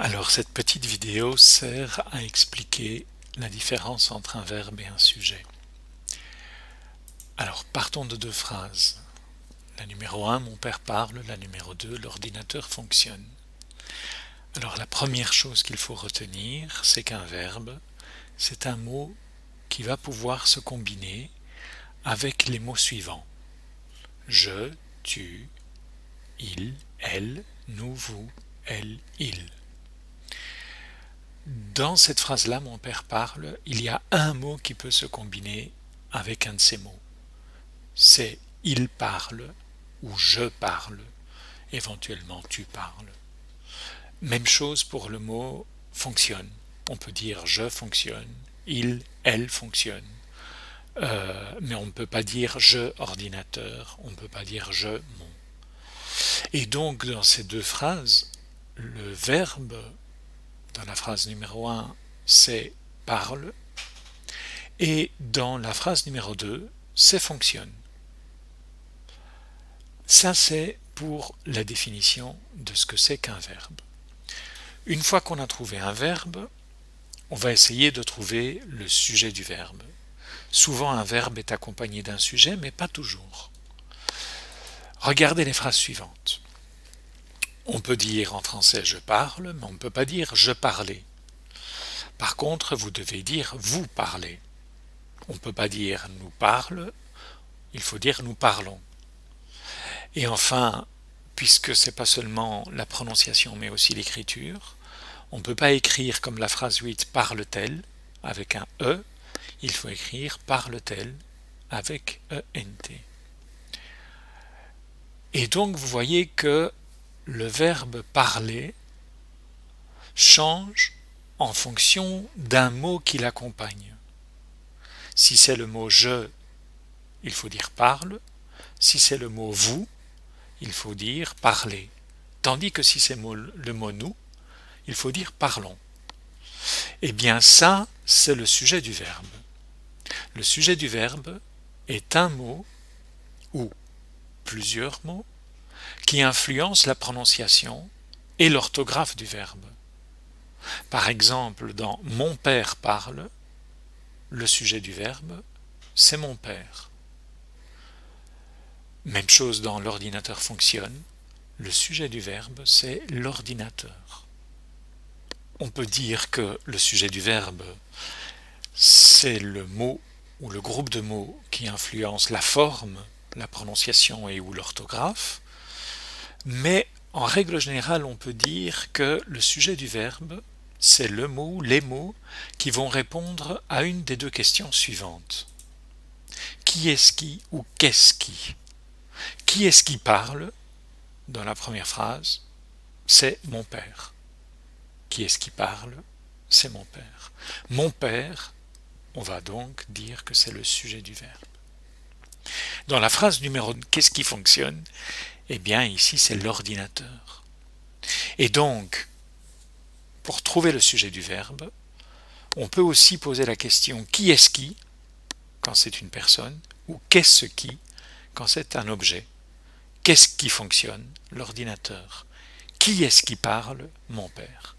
Alors cette petite vidéo sert à expliquer la différence entre un verbe et un sujet. Alors partons de deux phrases. La numéro 1, mon père parle, la numéro 2, l'ordinateur fonctionne. Alors la première chose qu'il faut retenir, c'est qu'un verbe, c'est un mot qui va pouvoir se combiner avec les mots suivants. Je, tu, il, elle, nous, vous, elle, il. Dans cette phrase-là, mon père parle, il y a un mot qui peut se combiner avec un de ces mots. C'est il parle ou je parle, éventuellement tu parles. Même chose pour le mot fonctionne. On peut dire je fonctionne, il, elle fonctionne. Mais on ne peut pas dire je ordinateur, on ne peut pas dire je mon. Et donc dans ces deux phrases, le verbe dans la phrase numéro 1, c'est parle, et dans la phrase numéro 2, c'est fonctionne. Ça, c'est pour la définition de ce que c'est qu'un verbe. Une fois qu'on a trouvé un verbe, on va essayer de trouver le sujet du verbe. Souvent, un verbe est accompagné d'un sujet, mais pas toujours. Regardez les phrases suivantes. On peut dire en français je parle, mais on ne peut pas dire je parlais. Par contre, vous devez dire vous parlez. On ne peut pas dire nous parle, il faut dire nous parlons. Et enfin, puisque ce n'est pas seulement la prononciation mais aussi l'écriture, on ne peut pas écrire comme la phrase 8 parle-t-elle avec un E, il faut écrire parle-t-elle avec ENT. Et donc vous voyez que le verbe parler change en fonction d'un mot qui l'accompagne. Si c'est le mot je, il faut dire parle. Si c'est le mot vous, il faut dire parler. Tandis que si c'est le mot nous, il faut dire parlons. Eh bien ça, c'est le sujet du verbe. Le sujet du verbe est un mot ou plusieurs mots qui influencent la prononciation et l'orthographe du verbe. Par exemple, dans mon père parle, le sujet du verbe, c'est mon père. Même chose dans l'ordinateur fonctionne, le sujet du verbe, c'est l'ordinateur. On peut dire que le sujet du verbe, c'est le mot ou le groupe de mots qui influence la forme, la prononciation et ou l'orthographe, mais en règle générale, on peut dire que le sujet du verbe, c'est le mot ou les mots qui vont répondre à une des deux questions suivantes. Qui est-ce qui ou qu'est-ce qui? Qui est-ce qui parle? Dans la première phrase, c'est mon père. Qui est-ce qui parle? C'est mon père. Mon père, on va donc dire que c'est le sujet du verbe. Dans la phrase numéro 2, qu'est-ce qui fonctionne? Eh bien, ici, c'est l'ordinateur. Et donc, pour trouver le sujet du verbe, on peut aussi poser la question qui est-ce qui, quand c'est une personne, ou qu'est-ce qui, quand c'est un objet. Qu'est-ce qui fonctionne? L'ordinateur. Qui est-ce qui parle? Mon père.